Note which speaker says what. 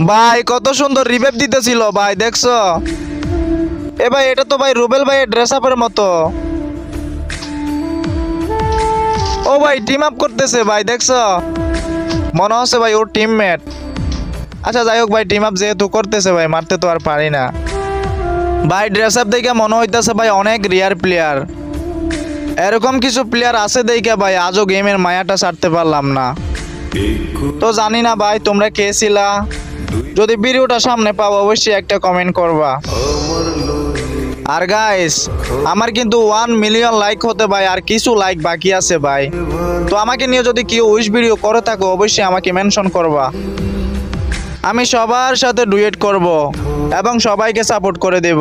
Speaker 1: ভাই কত সুন্দর রিভাইভ দিতেছিল ভাই, দেখছো? এ ভাই এটা তো ভাই রুবেল ভাইয়ের ড্রেস আপের মতো। ও ভাই টিম আপ করতেছে ভাই, দেখছো? মনে হচ্ছে ভাই ওর টিমমেট। আচ্ছা যাই হোক ভাই, টিম আপ যেহেতু করতেছে ভাই, মারতে তো আর পারি না ভাই। ড্রেস আপ দেখে মনে হইতেছে ভাই অনেক রিয়ার প্লেয়ার। এরকম কিছু প্লেয়ার আছে দেখে ভাই আজও গেমের মায়াটা ছাড়তে পারলাম না। তো জানি না ভাই তোমরা কে ছিলা। যদি ভিডিওটা সামনে পাও অবশ্যই একটা কমেন্ট করবা। আর গাইস আমার কিন্তু 1 মিলিয়ন লাইক হতে ভাই আর কিছু লাইক বাকি আছে ভাই। তো আমাকে নিয়ে যদি কেউ উইশ ভিডিও করে থাকো অবশ্যই আমাকে মেনশন করবা। আমি সবার সাথে ডুয়েট করব এবং সবাইকে সাপোর্ট করে দেব।